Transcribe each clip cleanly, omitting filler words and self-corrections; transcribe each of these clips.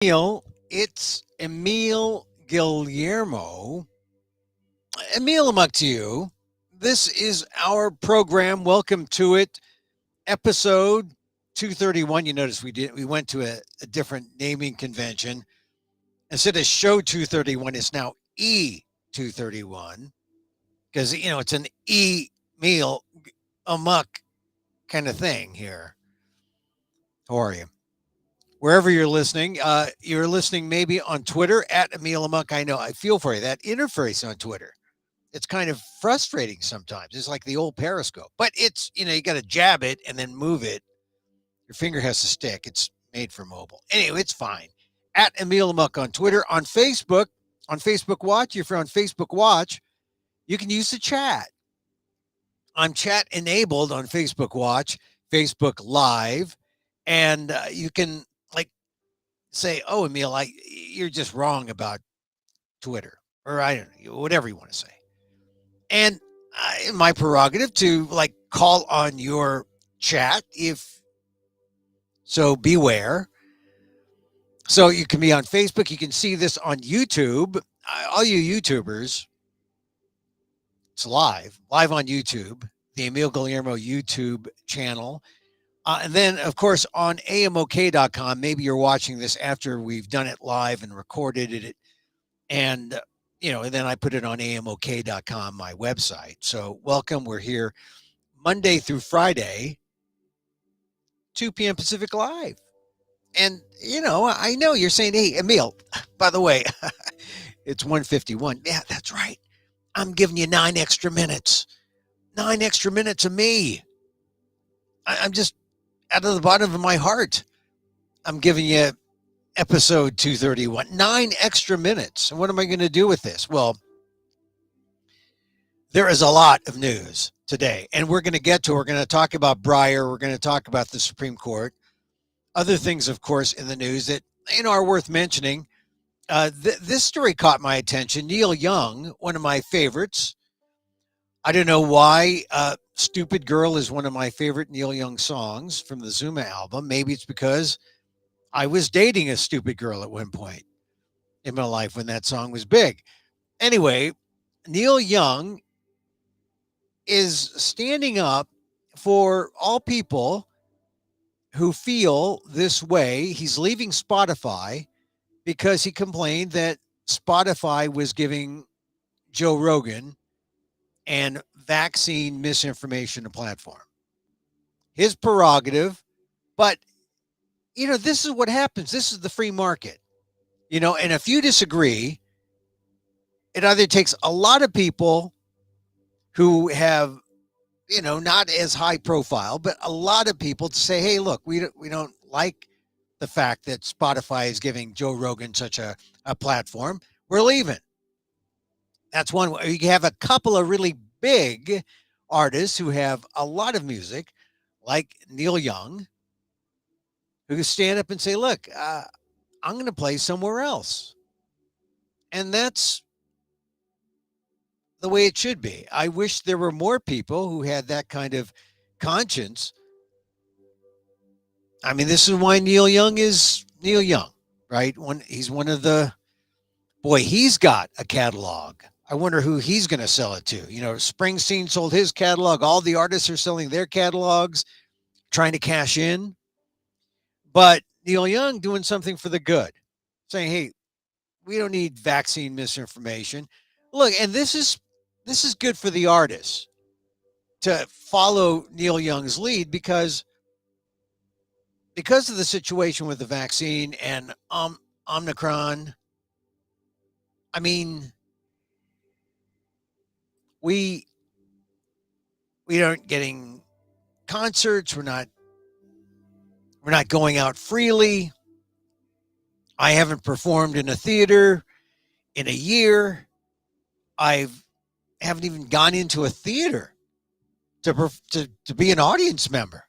Emil, it's Emil Guillermo. Emil, I'm up to you. This is our program. Welcome to it. Episode 231. You notice we went to a different naming convention. Instead of show 231, it's now E 231 because it's an E meal Amok kind of thing here. How are you? Wherever you're listening maybe on Twitter at Emil Amok. I know I feel for you. That interface on Twitter, it's kind of frustrating sometimes. It's like the old Periscope, but you got to jab it and then move it. Your finger has to stick. It's made for mobile. Anyway, it's fine. At Emil Amok on Twitter, on Facebook Watch. If you're on Facebook Watch, you can use the chat. I'm chat enabled on Facebook Watch, Facebook Live, and you can like say, "Oh, Emil, you're just wrong about Twitter," or I don't know, whatever you want to say. And my prerogative to call on your chat if so. Beware. So you can be on Facebook. You can see this on YouTube. All you YouTubers, it's live on YouTube, the Emil Guillermo YouTube channel. And then, of course, on amok.com, maybe you're watching this after we've done it live and recorded it. And, and then I put it on amok.com, my website. So welcome. We're here Monday through Friday, 2 p.m. Pacific Live. And, I know you're saying, hey, Emil, by the way, it's 1:51. Yeah, that's right. I'm giving you 9 extra minutes. 9 extra minutes of me. I'm just out of the bottom of my heart. I'm giving you episode 231. 9 extra minutes. And what am I going to do with this? Well, there is a lot of news today, and we're going to talk about Breyer. We're going to talk about the Supreme Court. Other things, of course, in the news that are worth mentioning. This story caught my attention. Neil Young, one of my favorites. I don't know why Stupid Girl is one of my favorite Neil Young songs from the Zuma album. Maybe it's because I was dating a stupid girl at one point in my life when that song was big. Anyway, Neil Young is standing up for all people who feel this way. He's leaving Spotify because he complained that Spotify was giving Joe Rogan and vaccine misinformation a platform. His prerogative, but this is what happens. This is the free market. And if you disagree, it either takes a lot of people who have, not as high profile, but a lot of people to say, hey, look, we don't like the fact that Spotify is giving Joe Rogan such a platform. We're leaving. That's one way. You have a couple of really big artists who have a lot of music, like Neil Young, who stand up and say, look, I'm going to play somewhere else. And that's the way it should be. I wish there were more people who had that kind of conscience. I mean, this is why Neil Young is Neil Young, right? He's one of the, boy, he's got a catalog. I wonder who he's going to sell it to. Springsteen sold his catalog. All the artists are selling their catalogs, trying to cash in. But Neil Young doing something for the good, saying, hey, we don't need vaccine misinformation. Look, and this is good for the artists to follow Neil Young's lead because of the situation with the vaccine and Omicron. I mean, we aren't getting concerts. We're not going out freely. I haven't performed in a theater in a year. I haven't even gone into a theater to be an audience member.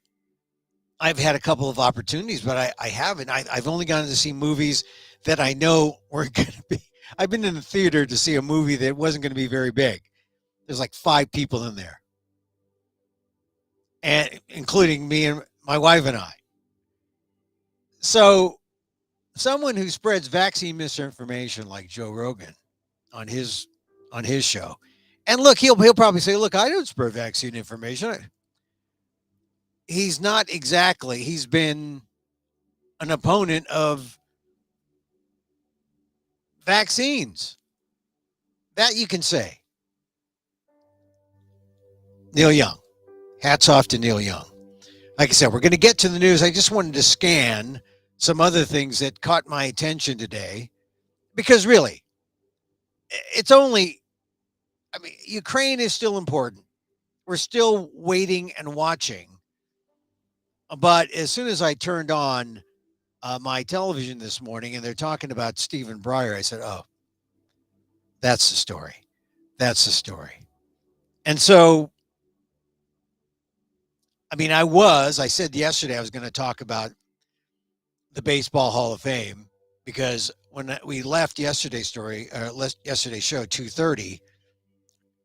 I've had a couple of opportunities, but I haven't. I've only gone to see movies that I know were going to be. I've been in the theater to see a movie that wasn't going to be very big. There's like 5 people in there, and including me and my wife and I. So someone who spreads vaccine misinformation like Joe Rogan on his show. And look, he'll probably say, "Look, I don't spread vaccine information." He's not exactly. He's been an opponent of vaccines. That you can say. Neil Young. Hats off to Neil Young. Like I said, we're going to get to the news. I just wanted to scan some other things that caught my attention today because really, it's only, I mean, Ukraine is still important. We're still waiting and watching. But as soon as I turned on my television this morning and they're talking about Stephen Breyer, I said, oh, that's the story. That's the story. And so, I mean, I said yesterday I was going to talk about the Baseball Hall of Fame because when we left yesterday's yesterday's show, 2:30,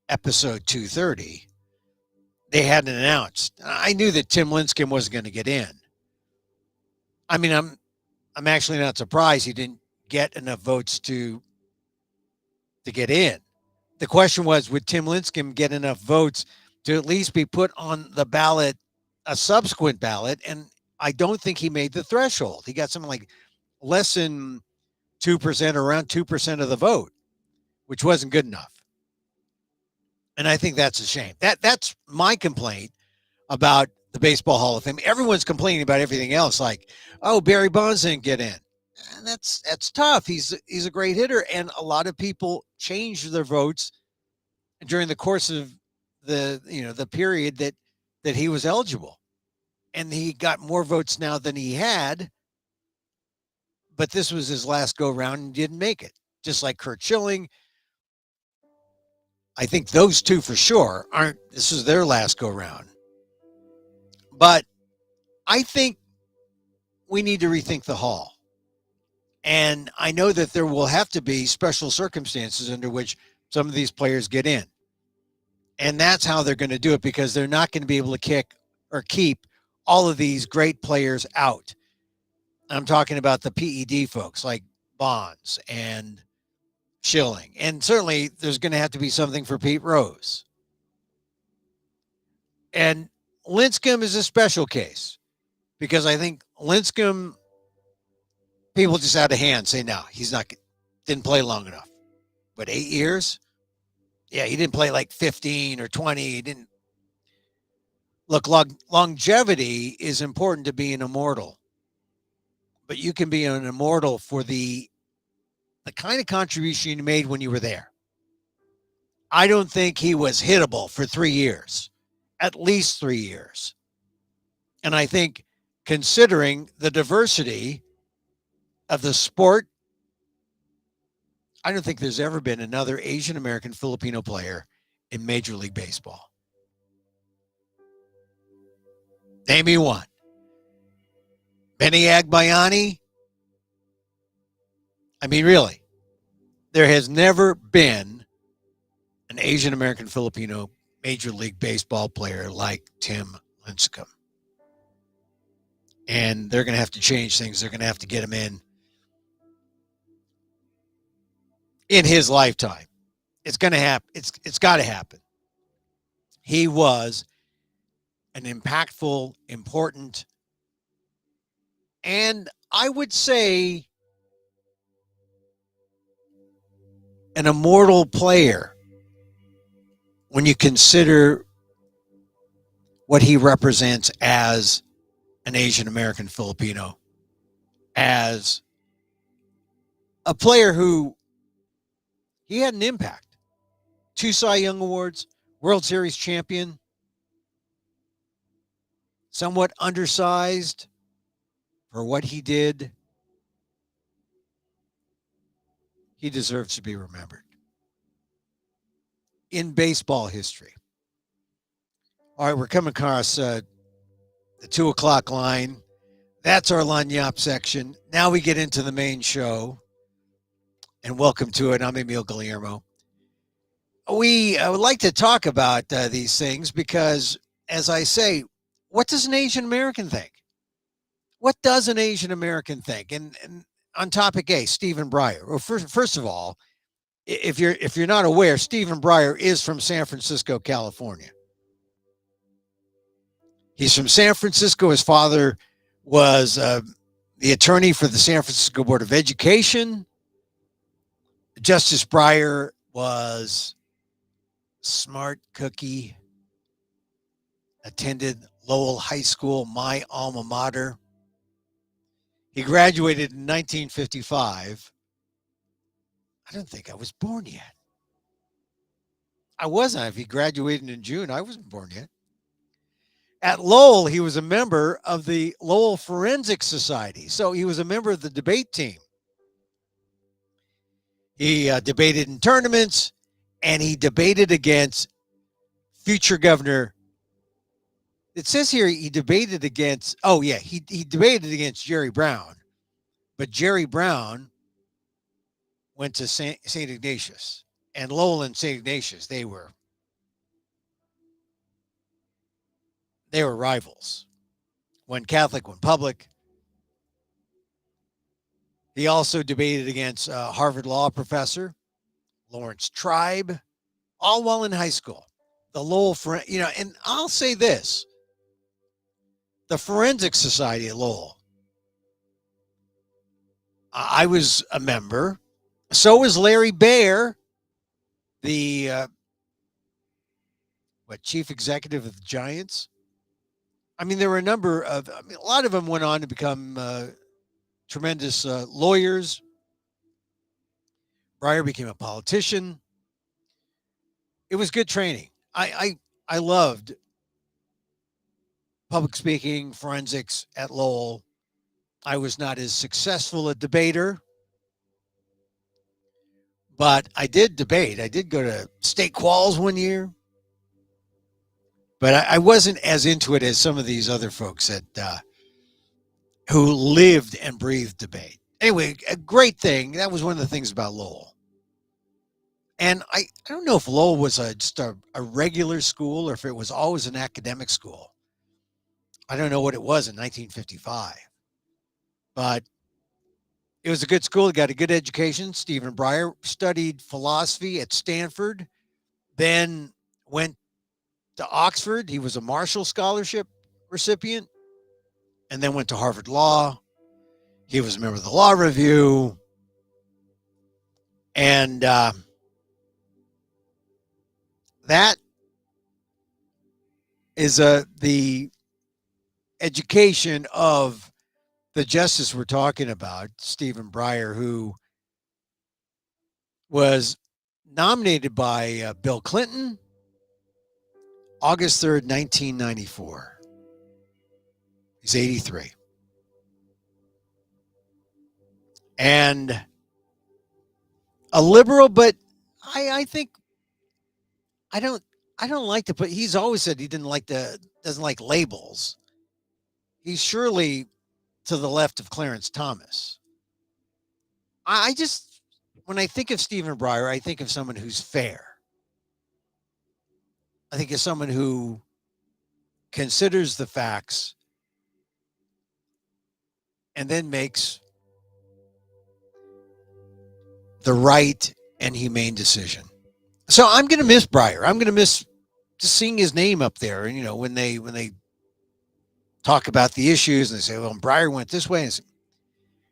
episode 230, they hadn't announced. I knew that Tim Lincecum wasn't going to get in. I mean, I'm actually not surprised he didn't get enough votes to get in. The question was, would Tim Lincecum get enough votes to at least be put on the ballot, a subsequent ballot? And I don't think he made the threshold. He got something like less than 2%, around 2% of the vote, which wasn't good enough. And I think that's a shame. That's my complaint about the Baseball Hall of Fame. Everyone's complaining about everything else, like, oh, Barry Bonds didn't get in. And that's tough. He's a great hitter, and a lot of people changed their votes during the course of the period that he was eligible, and he got more votes now than he had. But this was his last go round and didn't make it. Just like Curt Schilling, I think those two for sure aren't. This is their last go round. But I think we need to rethink the hall. And I know that there will have to be special circumstances under which some of these players get in. And that's how they're going to do it because they're not going to be able to kick or keep all of these great players out. I'm talking about the PED folks like Bonds and Schilling. And certainly there's going to have to be something for Pete Rose. And Lincecum is a special case because I think Lincecum, people just out of hand say, no, he's not, didn't play long enough. But 8 years? Yeah, he didn't play like 15 or 20. He didn't. Look, longevity is important to be an immortal. But you can be an immortal for the kind of contribution you made when you were there. I don't think he was hittable for 3 years, at least 3 years. And I think considering the diversity of the sport, I don't think there's ever been another Asian American Filipino player in Major League Baseball. Name me one. Benny Agbayani? I mean, really, there has never been an Asian American Filipino Major League Baseball player like Tim Lincecum. And they're going to have to change things. They're going to have to get him in his lifetime. It's going to happen. It's got to happen. He was an impactful, important, and I would say an immortal player when you consider what he represents as an Asian American Filipino, as a player who he had an impact. 2 Cy Young Awards, World Series champion, somewhat undersized for what he did. He deserves to be remembered in baseball history. All right, we're coming across the 2 o'clock line. That's our Lanyap section. Now we get into the main show. And welcome to it. I'm Emil Guillermo. We would like to talk about these things because, as I say, what does an Asian American think? What does an Asian American think? And on topic A, Stephen Breyer. Well, first of all, if you're not aware, Stephen Breyer is from San Francisco, California. He's from San Francisco. His father was the attorney for the San Francisco Board of Education. Justice Breyer was smart cookie, attended Lowell High School, my alma mater. He graduated in 1955. I don't think I was born yet. I wasn't. If he graduated in June, I wasn't born yet. At Lowell, he was a member of the Lowell Forensic Society. So he was a member of the debate team. He debated in tournaments, and he debated against future governor. It says here he debated against, he debated against Jerry Brown. But Jerry Brown went to St. Ignatius. And Lowell and St. Ignatius, they were rivals. One Catholic, one public. He also debated against Harvard law professor Lawrence Tribe, all while in high school. The Lowell, and I'll say this: the Forensic Society at Lowell. I was a member. So was Larry Baer, the chief executive of the Giants. I mean, there were a lot of them went on to become tremendous lawyers. Breyer became a politician. It was good training. I loved public speaking, forensics at Lowell. I was not as successful a debater, but I did debate. I did go to state quals one year, but I wasn't as into it as some of these other folks that who lived and breathed debate. Anyway, a great thing. That was one of the things about Lowell. And I don't know if Lowell was just a regular school or if it was always an academic school. I don't know what it was in 1955, but it was a good school. He got a good education. Stephen Breyer studied philosophy at Stanford, then went to Oxford. He was a Marshall Scholarship recipient, and then went to Harvard Law. He was a member of the Law Review. And that is the education of the justice we're talking about, Stephen Breyer, who was nominated by Bill Clinton August 3rd, 1994. He's 83. And a liberal, but I think I don't like to put, he's always said he doesn't like labels. He's surely to the left of Clarence Thomas. I just, when I think of Stephen Breyer, I think of someone who's fair. I think of someone who considers the facts and then makes the right and humane decision. So I'm going to miss Breyer. I'm going to miss just seeing his name up there. And, when they talk about the issues and they say, well, Breyer went this way.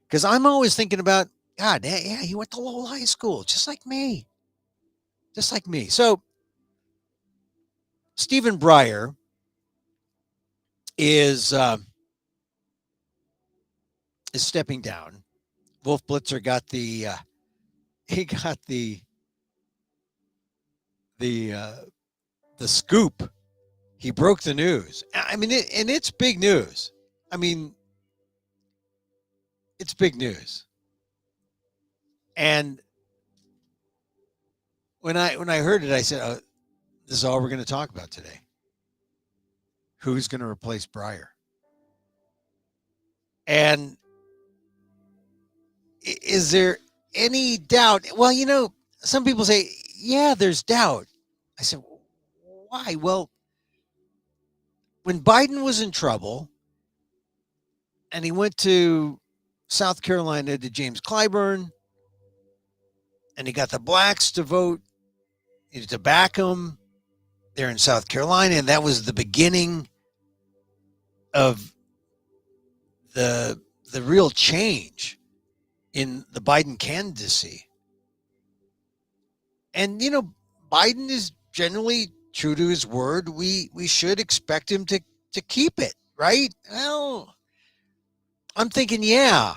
Because I'm always thinking about, God, yeah, he went to Lowell High School, just like me. Just like me. So Stephen Breyer is stepping down. Wolf Blitzer got the he got the scoop. He broke the news. I mean, and it's big news. I mean, it's big news. And when I heard it, I said, oh, "This is all we're going to talk about today. Who's going to replace Breyer?" And is there any doubt? Well, some people say, "Yeah, there's doubt." I said, "Why?" Well, when Biden was in trouble and he went to South Carolina to James Clyburn, and he got the blacks to vote to back him there in South Carolina, and that was the beginning of the real change in the Biden candidacy. And Biden is generally true to his word. We should expect him to keep it, right? Well, I'm thinking, yeah.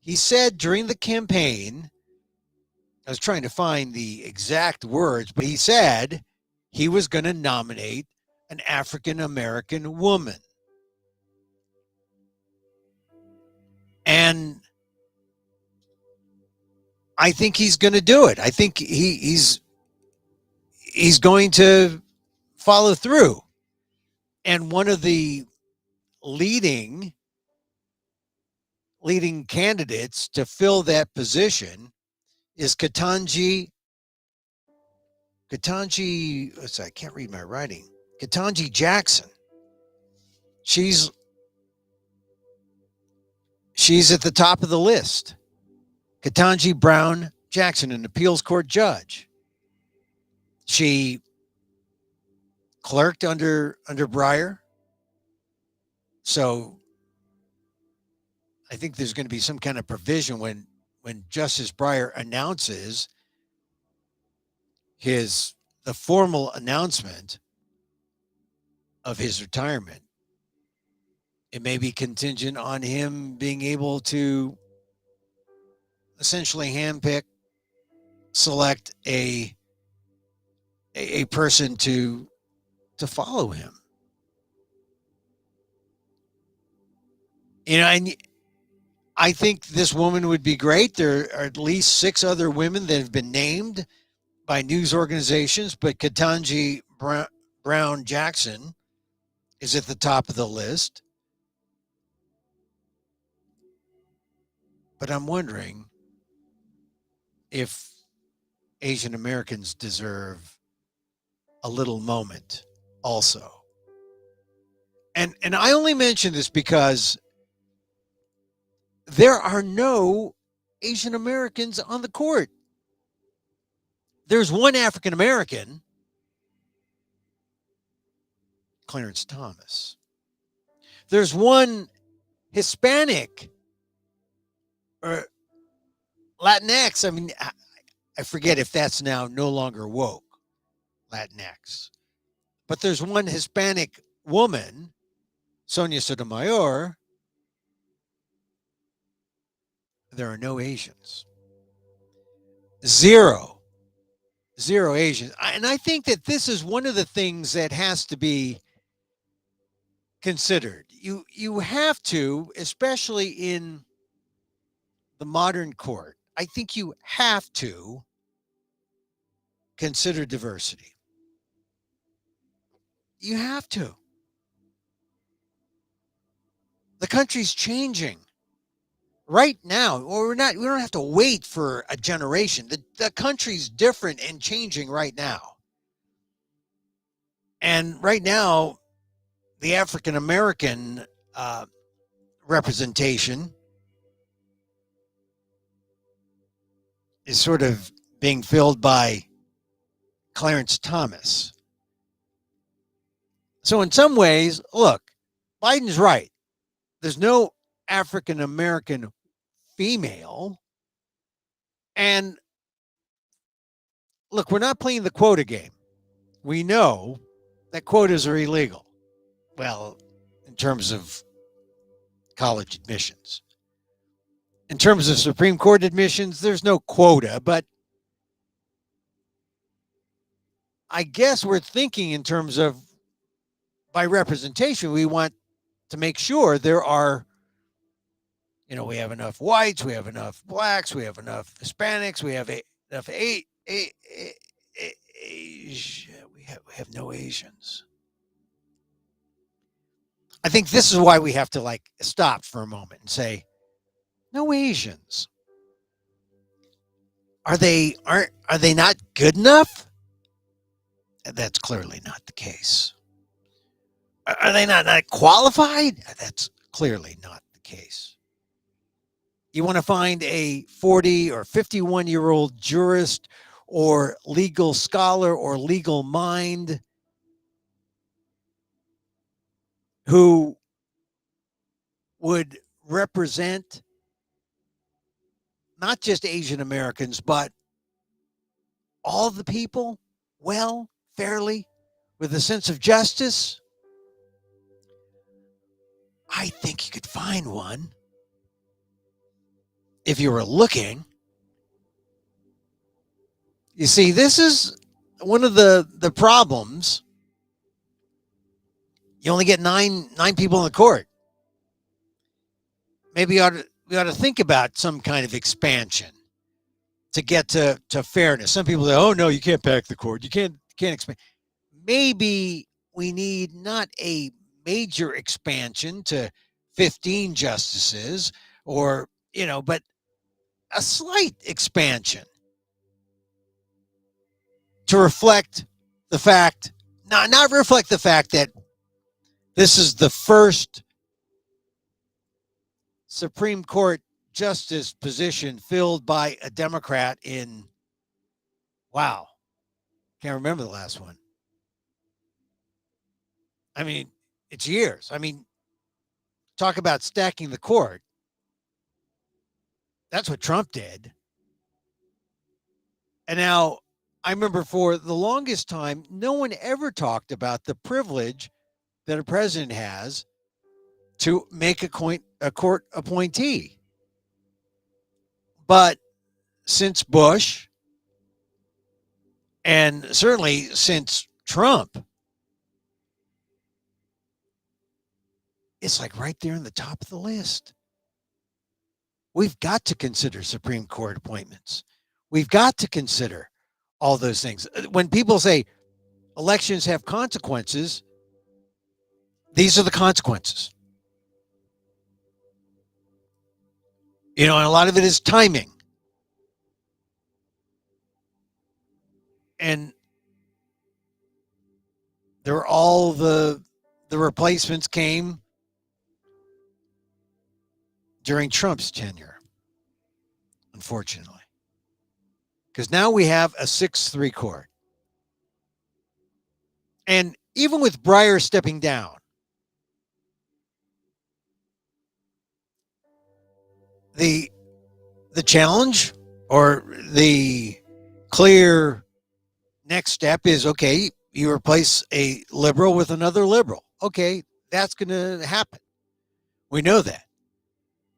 He said during the campaign, I was trying to find the exact words, but he said he was going to nominate an African American woman. And I think he's going to do it. I think he's going to follow through. And one of the leading candidates to fill that position is I can't read my writing. Ketanji Jackson. She's at the top of the list. Ketanji Brown Jackson, an appeals court judge. She clerked under Breyer. So I think there's going to be some kind of provision when Justice Breyer announces the formal announcement of his retirement. It may be contingent on him being able to essentially handpick, select a person to follow him. And I think this woman would be great. There are at least 6 other women that have been named by news organizations, but Ketanji Brown Jackson is at the top of the list. But I'm wondering if Asian Americans deserve a little moment also. And I only mention this because there are no Asian Americans on the court. There's one African American, Clarence Thomas. There's one Hispanic or Latinx. I mean, I forget if that's now no longer woke, Latinx. But there's one Hispanic woman, Sonia Sotomayor. There are no Asians. Zero Asians. And I think that this is one of the things that has to be considered. You have to, especially in the modern court, I think you have to consider diversity. You have to. The country's changing right now. Or we don't have to wait for a generation. The country's different and changing right now. And right now, the African American representation is sort of being filled by Clarence Thomas. So in some ways, look, Biden's right. There's no African American female. And look, we're not playing the quota game. We know that quotas are illegal. Well, in terms of college admissions. In terms of Supreme Court admissions, there's no quota, but I guess we're thinking in terms of by representation, we want to make sure there are, we have enough whites, we have enough blacks, we have enough Hispanics, we have enough we have no Asians. I think this is why we have to stop for a moment and say, no Asians. Are they not good enough? That's clearly not the case. Are they not qualified? That's clearly not the case. You want to find a 40 or 51-year-old jurist or legal scholar or legal mind who would represent not just Asian Americans, but all the people well, fairly, with a sense of justice. I think you could find one if you were looking. You see, this is one of the problems. You only get nine people in the court. Maybe we ought to think about some kind of expansion to get to fairness. Some people say, "Oh no, you can't pack the court. You can't expand." Maybe we need not a major expansion to 15 justices or, but a slight expansion to reflect the fact, not reflect the fact that this is the first Supreme Court justice position filled by a Democrat in, wow, can't remember the last one. I mean, it's years. I mean, talk about stacking the court. That's what Trump did. And now I remember for the longest time, no one ever talked about the privilege that a president has to make a court appointee. But since Bush, and certainly since Trump, it's like right there in the top of the list. We've got to consider Supreme Court appointments. We've got to consider all those things. When people say elections have consequences, these are the consequences. And a lot of it is timing. And there were all the replacements came during Trump's tenure, unfortunately. Because now we have a 6-3 court. And even with Breyer stepping down, the challenge or the clear next step is, okay, you replace a liberal with another liberal. Okay, that's going to happen. We know that.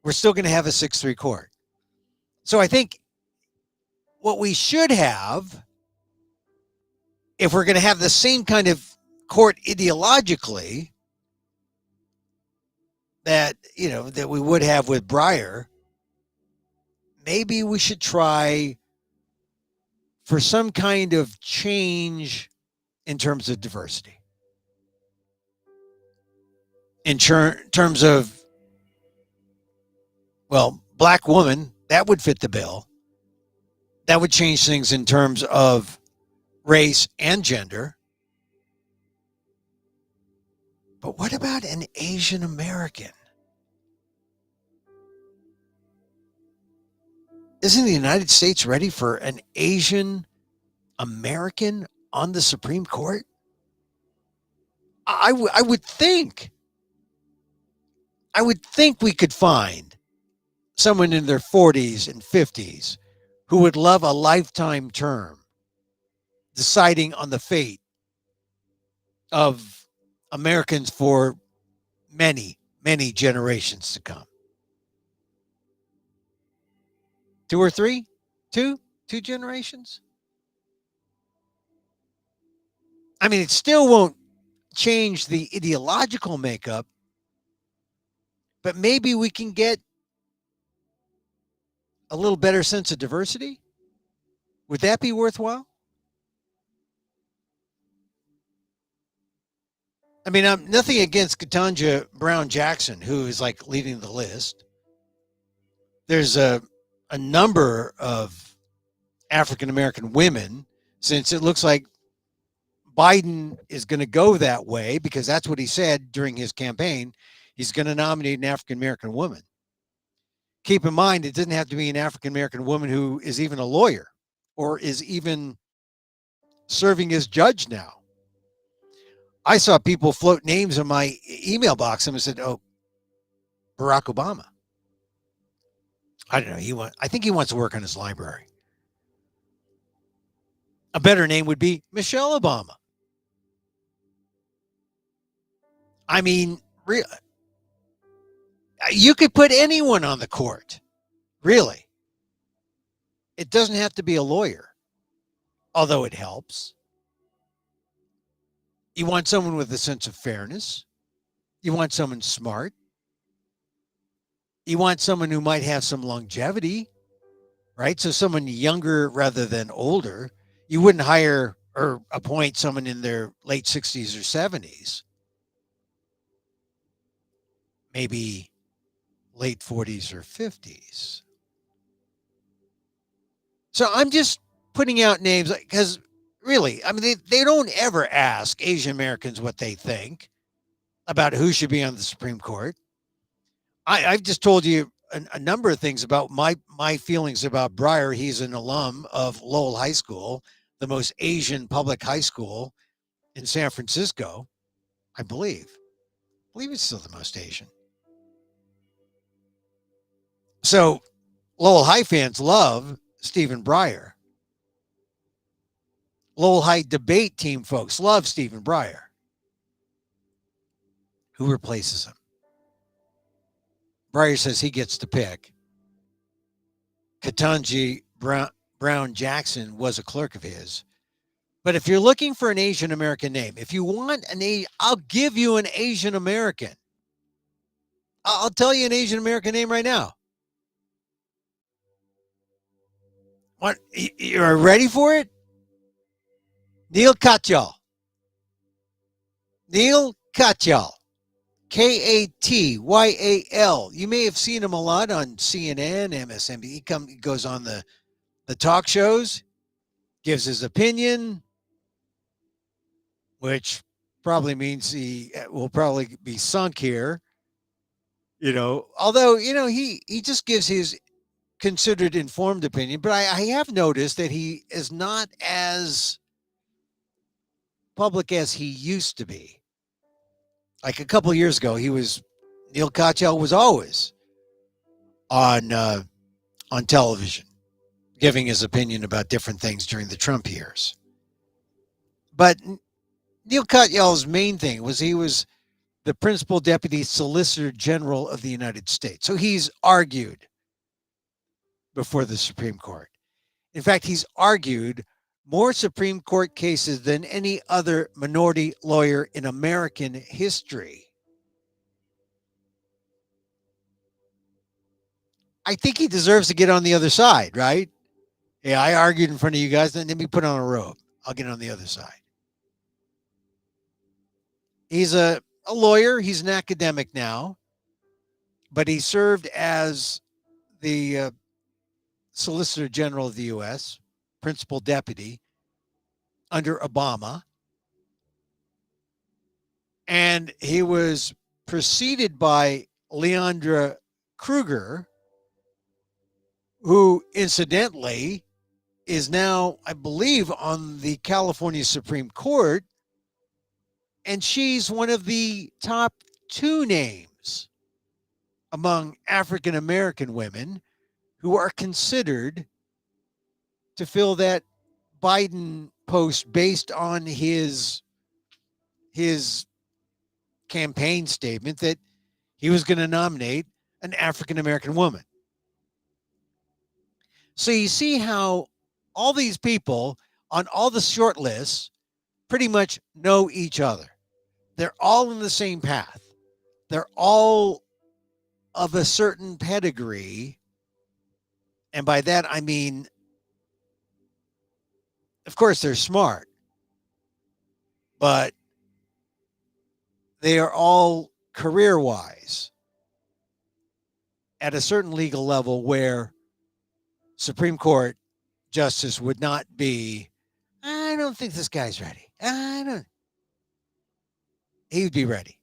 We're still going to have a 6-3 court. So I think what we should have, if we're going to have the same kind of court ideologically that we would have with Breyer, maybe we should try for some kind of change in terms of diversity. In terms of, well, black woman, that would fit the bill. That would change things in terms of race and gender. But what about an Asian American? Isn't the United States ready for an Asian American on the Supreme Court? I would think. I would think we could find someone in their 40s and 50s who would love a lifetime term deciding on the fate of Americans for many, many generations to come. 2 or 3? 2 generations? I mean, it still won't change the ideological makeup, but maybe we can get a little better sense of diversity. Would that be worthwhile? I mean, I'm nothing against Ketanji Brown Jackson, who is like leading the list. There's a number of African American women, since it looks like Biden is going to go that way because that's what he said during his campaign. He's going to nominate an African American woman. Keep in mind, it doesn't have to be an African American woman who is even a lawyer or is even serving as judge now. I saw people float names in my email box and I said, "Oh, Barack Obama." I don't know. I think he wants to work on his library. A better name would be Michelle Obama. I mean, you could put anyone on the court, really. It doesn't have to be a lawyer, although it helps. You want someone with a sense of fairness. You want someone smart. You want someone who might have some longevity, right? So someone younger rather than older. You wouldn't hire or appoint someone in their late 60s or 70s, maybe late 40s or 50s. So I'm just putting out names because really, I mean, they don't ever ask Asian Americans what they think about who should be on the Supreme Court. I've just told you a number of things about my feelings about Breyer. He's an alum of Lowell High School, the most Asian public high school in San Francisco, I believe. I believe it's still the most Asian. So Lowell High fans love Stephen Breyer. Lowell High debate team folks love Stephen Breyer. Who replaces him? Breyer says he gets to pick. Ketanji Brown Jackson was a clerk of his. But if you're looking for an Asian American name, if you want I'll give you an Asian American. I'll tell you an Asian American name right now. What? You're ready for it? Neil Katyal. Neil Katyal. Katyal. You may have seen him a lot on CNN, MSNBC. He goes on the talk shows, gives his opinion, which probably means he will probably be sunk here. Although, he just gives his considered informed opinion, but I have noticed that he is not as public as he used to be. Like a couple of years ago, Neil Katyal was always on television, giving his opinion about different things during the Trump years. But Neil Katyal's main thing was he was the principal deputy solicitor general of the United States. So he's argued before the Supreme Court. In fact, he's argued more Supreme Court cases than any other minority lawyer in American history. I think he deserves to get on the other side, right? Yeah, I argued in front of you guys, then let me put on a robe. I'll get on the other side. He's a lawyer. He's an academic now, but he served as the Solicitor General of the U.S., principal deputy under Obama. And he was preceded by Leandra Kruger, who incidentally is now, I believe, on the California Supreme Court. And she's one of the top 2 names among African American women who are considered to fill that Biden post based on his campaign statement that he was going to nominate an African American woman. So you see how all these people on all the short lists pretty much know each other. They're all in the same path. They're all of a certain pedigree. And by that, I mean, of course, they're smart, but they are all career wise at a certain legal level where Supreme Court justice would not be, I don't think this guy's ready. He would be ready.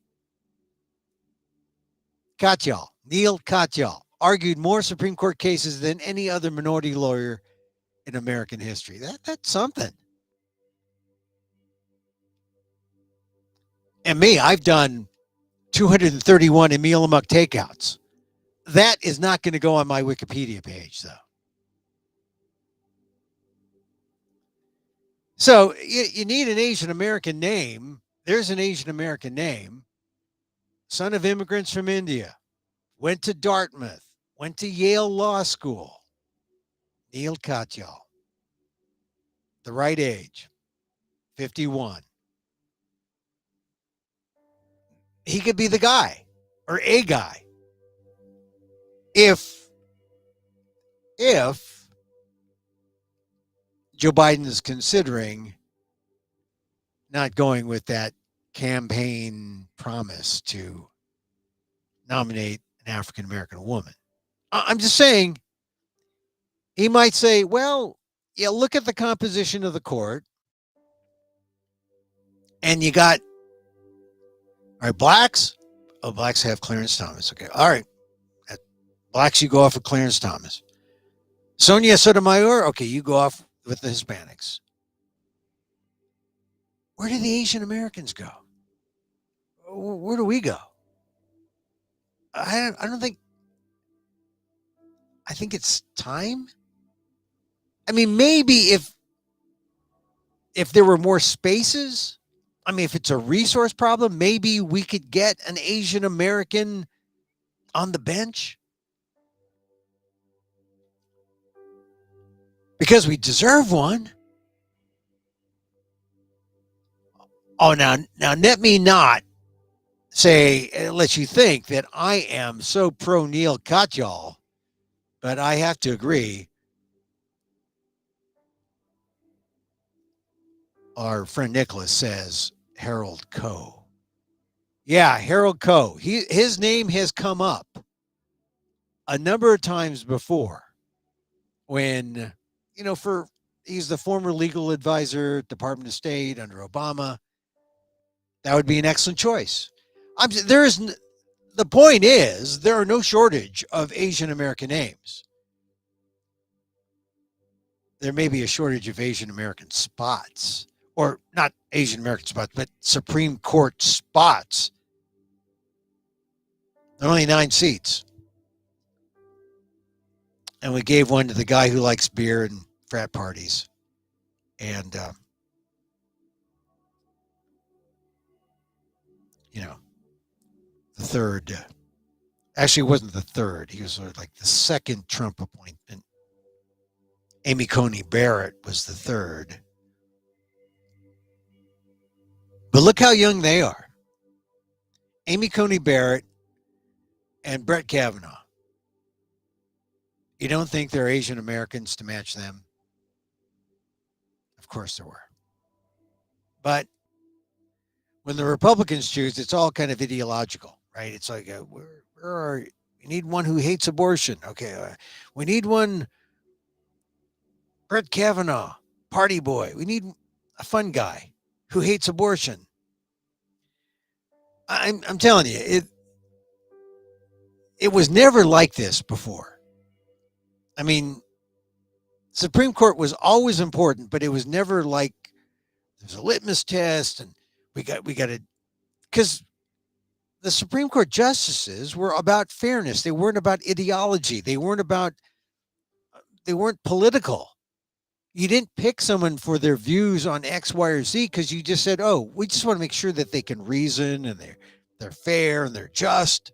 Katyal, Neil Katyal, argued more Supreme Court cases than any other minority lawyer in American history. That's something. And me, I've done 231 Emil Amok takeouts. That is not going to go on my Wikipedia page, though. So you need an Asian American name. There's an Asian American name. Son of immigrants from India. Went to Dartmouth. Went to Yale Law School. Neil Katyal. The right age, 51. He could be the guy or a guy if Joe Biden is considering not going with that campaign promise to nominate an African American woman. I'm just saying, he might say, well, yeah, look at the composition of the court. And you got, all right, blacks. Oh, blacks have Clarence Thomas. Okay. All right. Blacks, you go off with Clarence Thomas. Sonia Sotomayor. Okay, you go off with the Hispanics. Where do the Asian Americans go? Where do we go? I don't think. I think it's time. I mean, maybe if there were more spaces, I mean, if it's a resource problem, maybe we could get an Asian American on the bench because we deserve one. Oh, now let me not say, let you think that I am so pro Neil Katyal, but I have to agree. Our friend Nicholas says Harold Coe. Yeah, Harold Coe. His name has come up a number of times before when, he's the former legal advisor, Department of State under Obama. That would be an excellent choice. The point is, there are no shortage of Asian American names. There may be a shortage of Asian American spots, or not Asian American spots, but Supreme Court spots. There are only 9 seats. And we gave one to the guy who likes beer and frat parties. And, the third, actually, it wasn't the third. He was sort of like the second Trump appointment. Amy Coney Barrett was the third. But look how young they are. Amy Coney Barrett and Brett Kavanaugh. You don't think there are Asian Americans to match them? Of course there were. But when the Republicans choose, it's all kind of ideological, right? It's like, we need one who hates abortion. Okay, we need one, Brett Kavanaugh, party boy. We need a fun guy who hates abortion. I'm telling you, it was never like this before. I mean, Supreme Court was always important, but it was never like there's a litmus test and we got to, because the Supreme Court justices were about fairness. They weren't about ideology. They weren't political. You didn't pick someone for their views on X, Y, or Z because you just said, oh, we just want to make sure that they can reason and they're fair and they're just.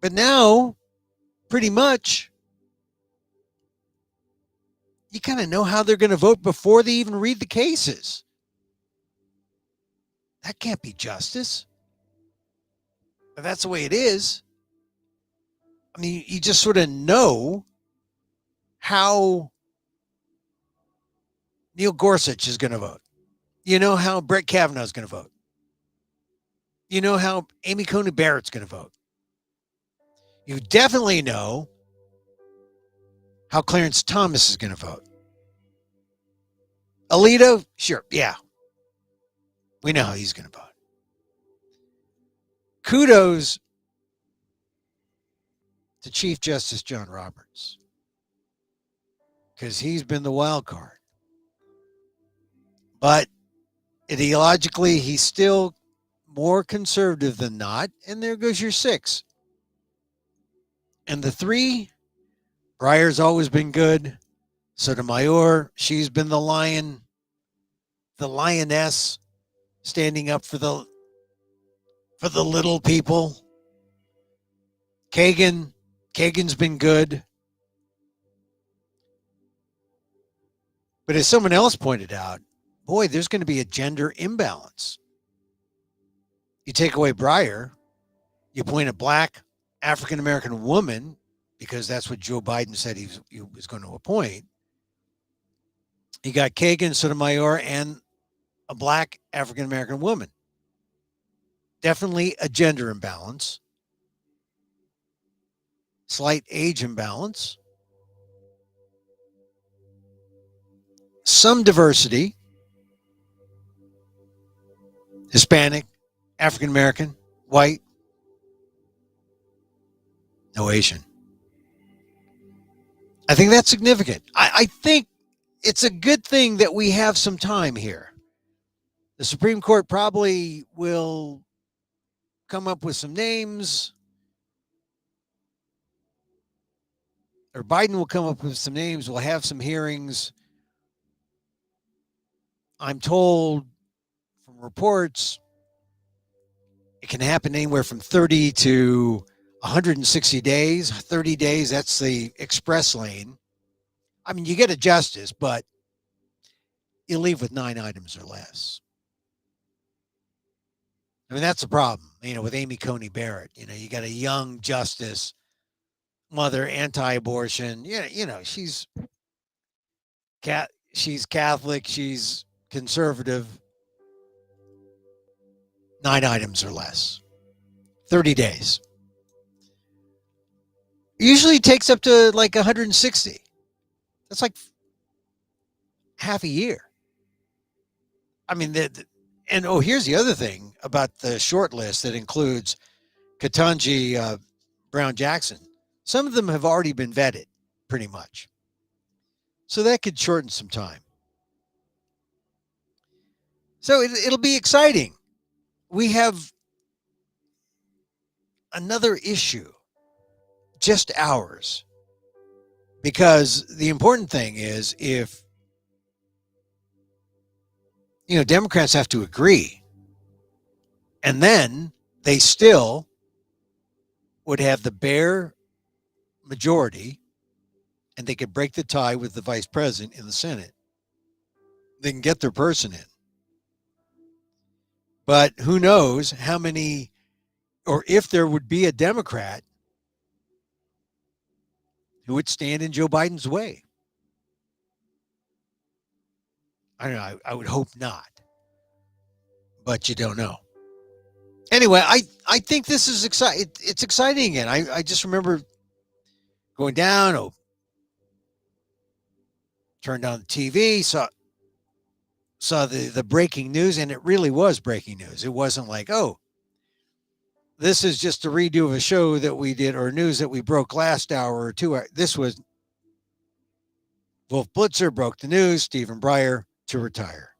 But now, pretty much, you kind of know how they're going to vote before they even read the cases. That can't be justice. But that's the way it is. I mean, you just sort of know how Neil Gorsuch is going to vote. You know how Brett Kavanaugh is going to vote. You know how Amy Coney Barrett's going to vote. You definitely know how Clarence Thomas is going to vote. Alito, sure, yeah. We know how he's going to vote. Kudos to Chief Justice John Roberts because he's been the wild card. But ideologically, he's still more conservative than not. And there goes your 6. And the 3, Breyer's always been good. Sotomayor, she's been the lion, the lioness, standing up for the little people. Kagan's been good. But as someone else pointed out, boy, there's going to be a gender imbalance. You take away Breyer, you appoint a black African-American woman, because that's what Joe Biden said he was going to appoint. You got Kagan, Sotomayor, and a black African-American woman. Definitely a gender imbalance. Slight age imbalance. Some diversity. Hispanic, African-American, white, no Asian. I think that's significant. I think it's a good thing that we have some time here. The Supreme Court probably will come up with some names, or Biden will come up with some names. We'll have some hearings. I'm told from reports it can happen anywhere from 30 to 160 days. 30 days, that's the express lane. I mean, you get a justice, but you leave with 9 items or less. I mean, that's the problem, with Amy Coney Barrett. You got a young justice, mother, anti-abortion. She's Catholic, she's conservative. 9 items or less. 30 days. Usually takes up to like 160. That's like half a year. I mean, here's the other thing about the short list that includes Ketanji Brown Jackson. Some of them have already been vetted, pretty much. So that could shorten some time. So it'll be exciting. We have another issue, just ours. Because the important thing is if, Democrats have to agree, and then they still would have the bare majority, and they could break the tie with the vice president in the Senate. They can get their person in. But who knows how many, or if there would be a Democrat who would stand in Joe Biden's way. I don't know. I would hope not. But you don't know. Anyway, I think this is exciting. It's exciting again. I just remember going down, turned on the TV, saw the breaking news, and it really was breaking news. It wasn't like, this is just a redo of a show that we did or news that we broke last hour or 2 hours. This was Wolf Blitzer broke the news, Stephen Breyer to retire.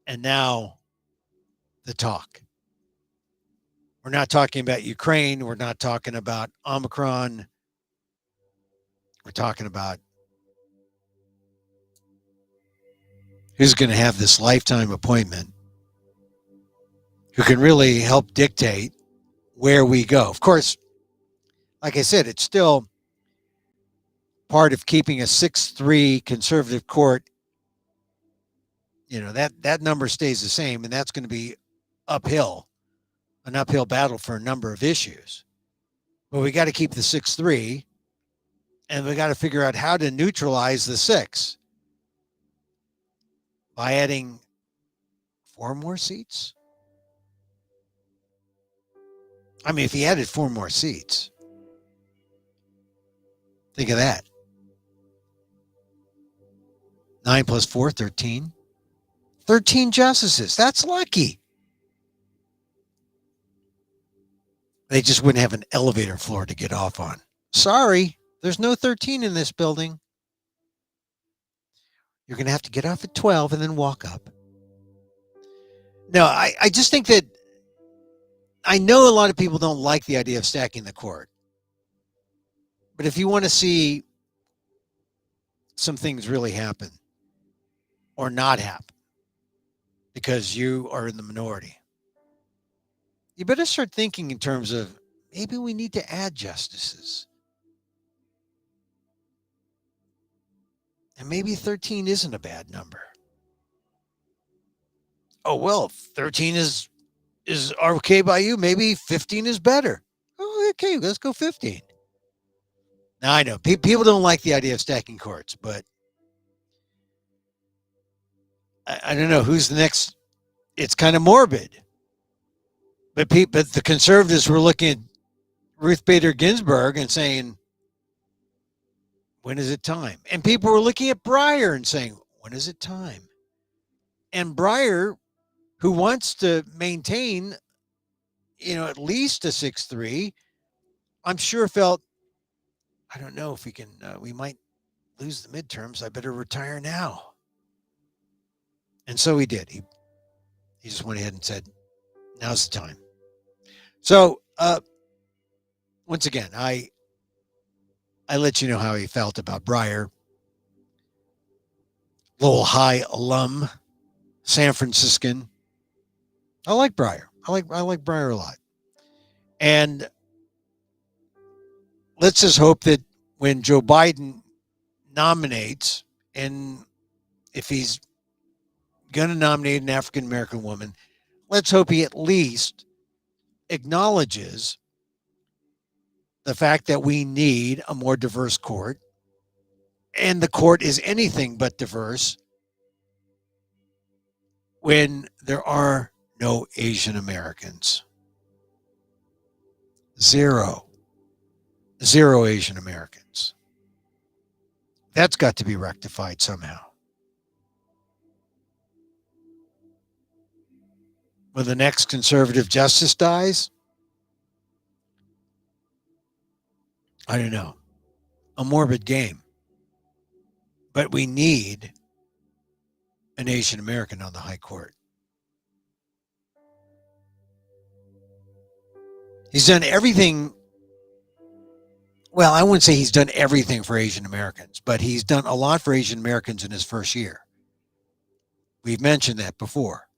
And now the talk. We're not talking about Ukraine. We're not talking about Omicron. We're talking about who's going to have this lifetime appointment, who can really help dictate where we go. Of course, like I said, it's still part of keeping a 6-3 conservative court. That number stays the same, and that's going to be an uphill battle for a number of issues. But we got to keep the 6-3, and we got to figure out how to neutralize the 6 by adding 4 more seats. I mean, if he added 4 more seats, think of that. 9 plus 4, 13. 13 justices. That's lucky. They just wouldn't have an elevator floor to get off on. Sorry, there's no 13 in this building. You're going to have to get off at 12 and then walk up. No, I just think that I know a lot of people don't like the idea of stacking the court. But if you want to see some things really happen or not happen because you are in the minority, you better start thinking in terms of maybe we need to add justices. And maybe 13 isn't a bad number. Oh, well, 13 is okay by you. Maybe 15 is better. Oh, okay, let's go 15. Now, I know people don't like the idea of stacking courts, but I don't know who's the next. It's kind of morbid. But the conservatives were looking at Ruth Bader Ginsburg and saying, when is it time? And people were looking at Breyer and saying, when is it time? And Breyer, who wants to maintain, at least a 6-3, I'm sure felt, I don't know if we might lose the midterms. I better retire now. And so he did. He just went ahead and said, now's the time. So, once again, I let you know how he felt about Breyer. Lowell High alum, San Franciscan. I like Breyer. I like Breyer a lot. And let's just hope that when Joe Biden nominates, and if he's going to nominate an African American woman, let's hope he at least acknowledges the fact that we need a more diverse court, and the court is anything but diverse when there are no Asian Americans. Zero Asian Americans. That's got to be rectified somehow. When the next conservative justice dies, I don't know. A morbid game. But we need an Asian American on the high court. He's done everything. Well, I wouldn't say he's done everything for Asian Americans, but he's done a lot for Asian Americans in his first year. We've mentioned that before,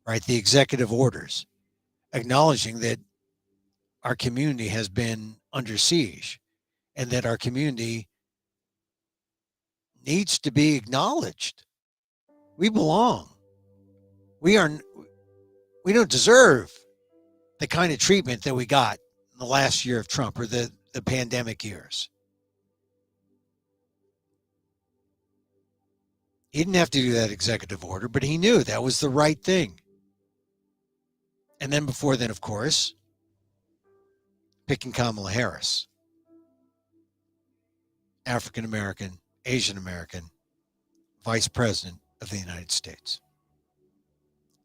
right? The executive orders acknowledging that our community has been under siege and that our community needs to be acknowledged. We belong. We are we don't deserve the kind of treatment that we got in the last year of Trump or the pandemic years. He didn't have to do that executive order, but he knew that was the right thing. And then before then, of course, picking Kamala Harris, African American, Asian American, Vice President of the United States.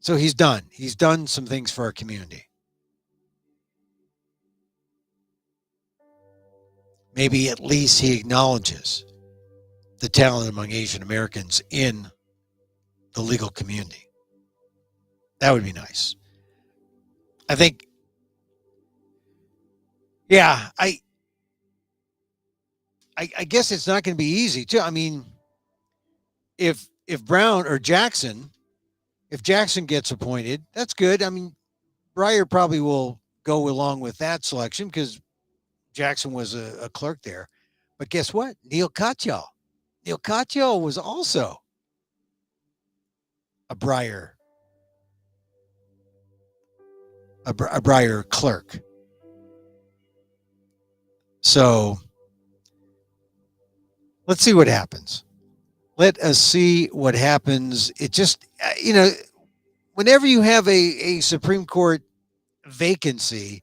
So he's done. He's done some things for our community. Maybe at least he acknowledges the talent among Asian Americans in the legal community. That would be nice. I think, yeah, I guess it's not going to be easy too. I mean, if Brown or Jackson, if Jackson gets appointed, that's good. I mean, Breyer probably will go along with that selection because Jackson was a clerk there. But guess what? Neil Katyal. Neil Katyal was also a Breyer, a Breyer clerk. So let's see what happens. Let us see what happens. It just, whenever you have a Supreme Court vacancy,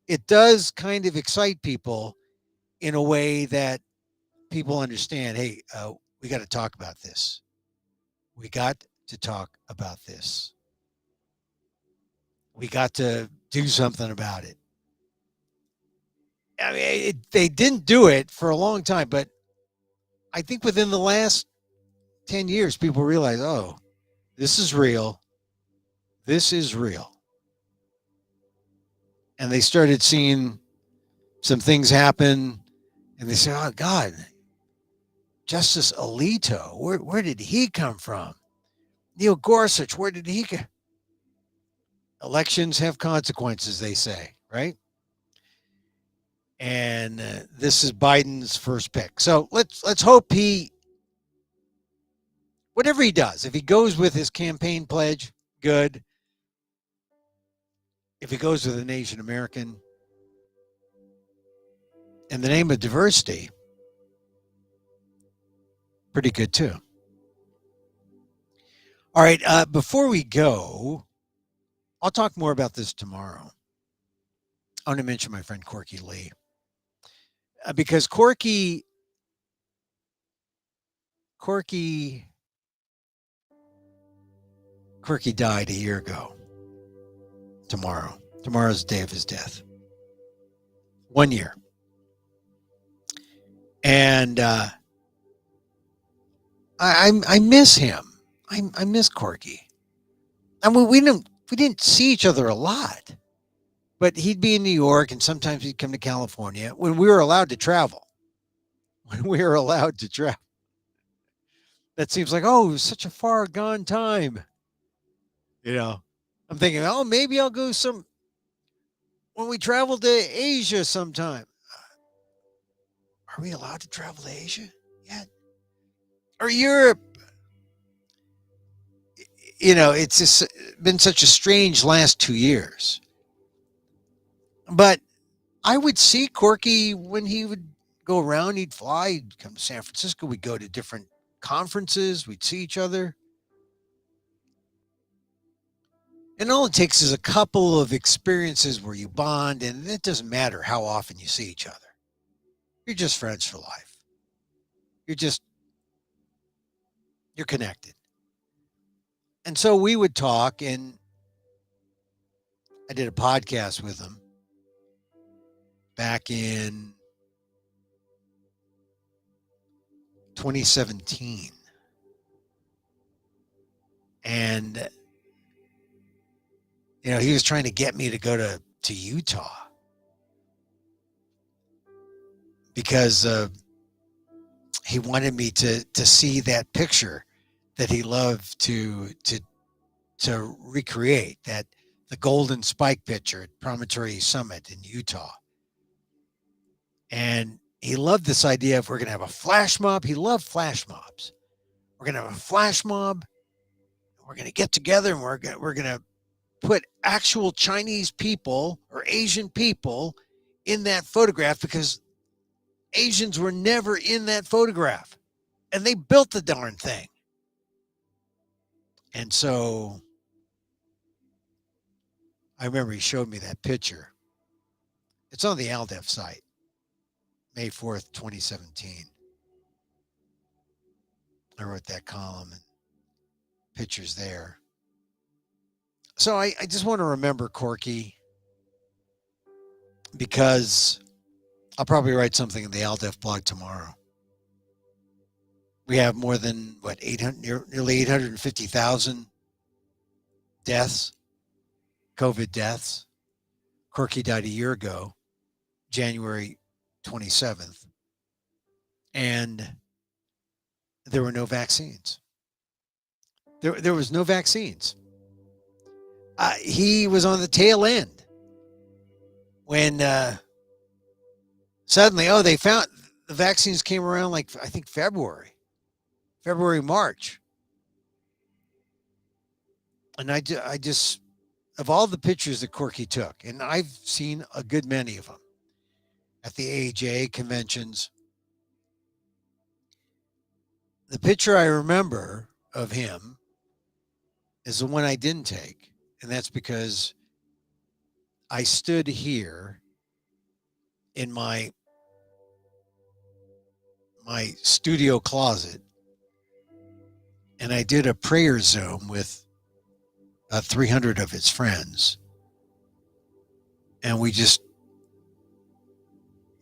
it does kind of excite people in a way that people understand, hey, we got to talk about this. We got to talk about this. We got to do something about it. I mean, they didn't do it for a long time, but I think within the last 10 years, people realize, oh, this is real. This is real. And they started seeing some things happen, and they say, oh, God, Justice Alito, where did he come from? Neil Gorsuch, where did he go? Elections have consequences, they say, right? And this is Biden's first pick. So let's hope he, whatever he does, if he goes with his campaign pledge, good. If he goes with an Asian American, in the name of diversity, pretty good too. All right, before we go, I'll talk more about this tomorrow. I want to mention my friend Corky Lee. Because Corky died a year ago. Tomorrow's the day of his death. 1 year. And I miss him. I miss Corky. I mean, we didn't see each other a lot, but he'd be in New York, and sometimes he'd come to California when we were allowed to travel. That seems like, oh, it was such a far gone time. I'm thinking, oh, maybe I'll go when we travel to Asia sometime. Are we allowed to travel to Asia yet? Or Europe? It's just been such a strange last 2 years. But I would see Corky when he would go around. He'd fly. He'd come to San Francisco. We'd go to different conferences. We'd see each other. And all it takes is a couple of experiences where you bond, and it doesn't matter how often you see each other. You're just friends for life. You're connected. And so we would talk, and I did a podcast with him back in 2017. And, he was trying to get me to go to Utah because he wanted me to see that picture that he loved to recreate, that the golden spike picture at Promontory Summit in Utah. And he loved this idea of we're going to have a flash mob. He loved flash mobs. We're going to have a flash mob. We're going to get together, and we're going to put actual Chinese people or Asian people in that photograph, because Asians were never in that photograph, and they built the darn thing. And so I remember he showed me that picture. It's on the ALDEF site, May 4th, 2017. I wrote that column and pictures there. So I just want to remember Corky, because I'll probably write something in the ALDEF blog tomorrow. We have more than, nearly 850,000 deaths, COVID deaths. Corky died a year ago, January 27th. And there were no vaccines. There was no vaccines. He was on the tail end when suddenly, they found the vaccines came around, like, I think February, March. And I just, of all the pictures that Corky took, and I've seen a good many of them at the AHA conventions, the picture I remember of him is the one I didn't take. And that's because I stood here in my studio closet, and I did a prayer Zoom with 300 of his friends. And we just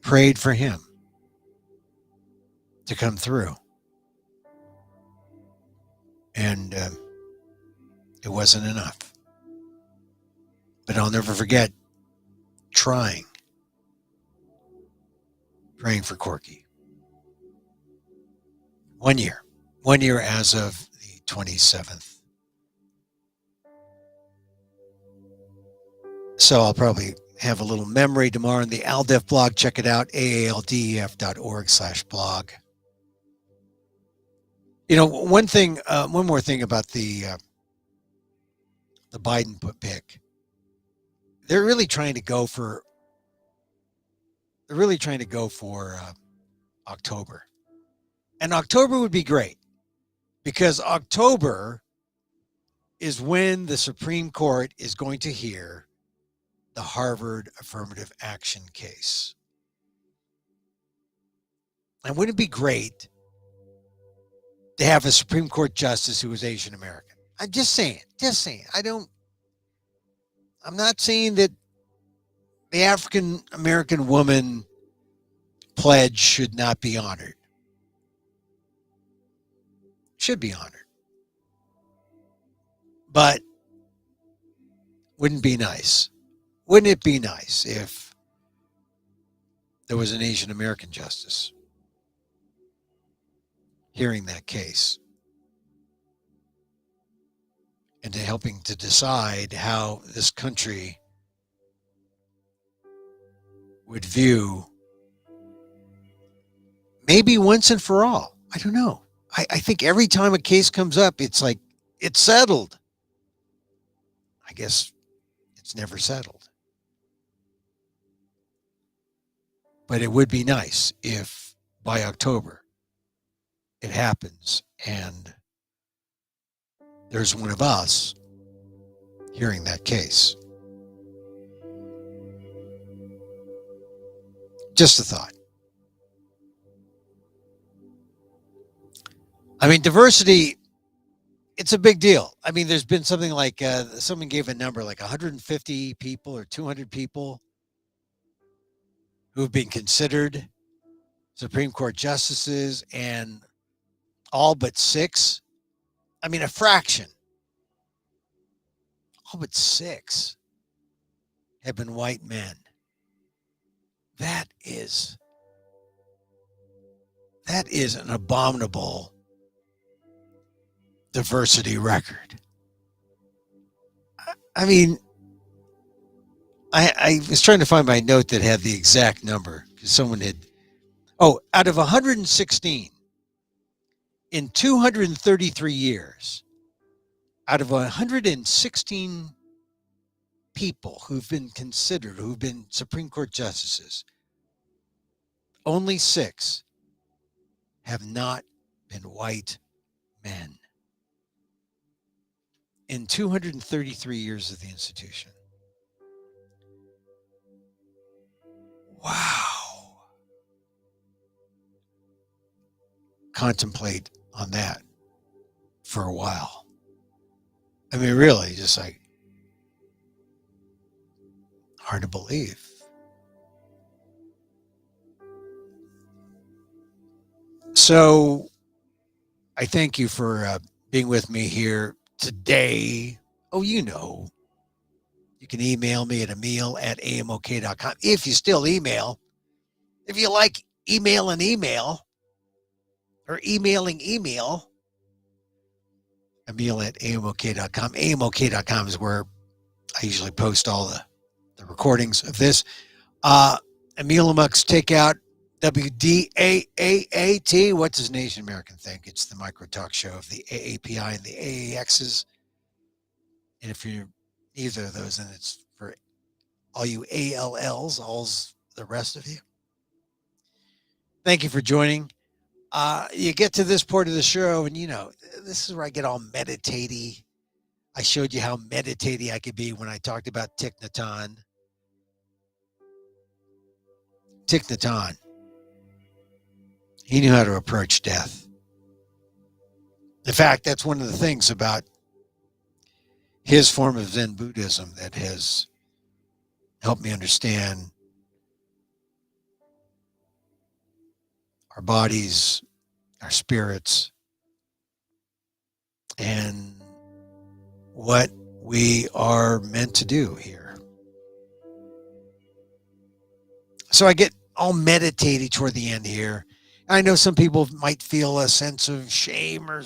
prayed for him to come through. And it wasn't enough. But I'll never forget praying for Corky. 1 year. 1 year as of the 27th. So I'll probably have a little memory tomorrow in the ALDEF blog. Check it out, aaldef.org/blog. You know, one more thing about the Biden pick. They're really trying to go for October. And October would be great because October is when the Supreme Court is going to hear the Harvard affirmative action case. And wouldn't it be great to have a Supreme Court justice who was Asian American? I'm just saying. I'm not saying that the African American woman pledge should not be honored. Should be honored. But wouldn't it be nice if there was an Asian American justice hearing that case and to helping to decide how this country would view, maybe once and for all, I don't know. I think every time a case comes up, it's like, it's settled. I guess it's never settled. But it would be nice if by October it happens and there's one of us hearing that case. Just a thought. I mean, diversity, it's a big deal. I mean, there's been something like, someone gave a number like 150 people or 200 people who have been considered Supreme Court justices, and all but 6, I mean, a fraction, all but 6 have been white men. That is an abominable diversity record. I mean, I was trying to find my note that had the exact number because someone had, out of 116 in 233 years, out of 116 people who've been Supreme Court justices, only 6 have not been white men in 233 years of the institution. Wow. Contemplate on that for a while. I mean, really, just like hard to believe. So I thank you for being with me here today. You can email me at emil@amok.com. If you still email, if you like email or emailing email, emil@amok.com. amok.com is where I usually post all the recordings of this. Emil Amok's Takeout, WDAAAT. What does Nation American think? It's the micro talk show of the AAPI and the AAXs. And if you're either of those, then it's for all you ALLs, all's the rest of you. Thank you for joining. You get to this part of the show, and this is where I get all meditatey. I showed you how meditatey I could be when I talked about Thich Nhat Hanh. Thich Nhat Hanh. He knew how to approach death. In fact, that's one of the things about his form of Zen Buddhism that has helped me understand our bodies, our spirits, and what we are meant to do here. So I get all meditative toward the end here. I know some people might feel a sense of shame or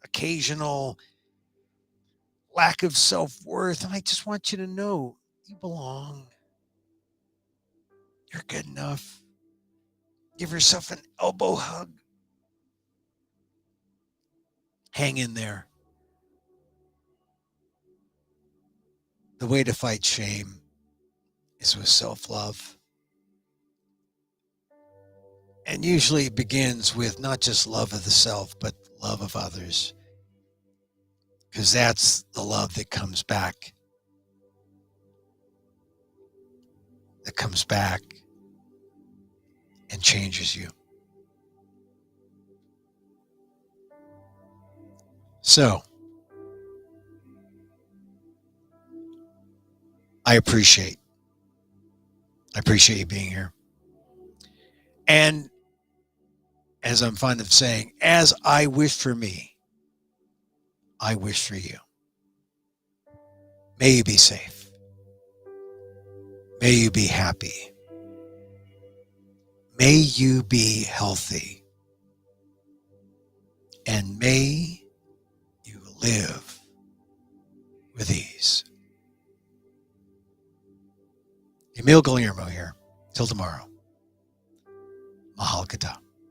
occasional lack of self-worth. And I just want you to know you belong. You're good enough. Give yourself an elbow hug. Hang in there. The way to fight shame is with self-love. And usually it begins with not just love of the self, but love of others. Because that's the love that comes back. That comes back and changes you. So, I appreciate you being here. And as I'm fond of saying, as I wish for me, I wish for you. May you be safe. May you be happy. May you be healthy. And may you live with ease. Emil Guillermo here. Till tomorrow. Mahal Gata.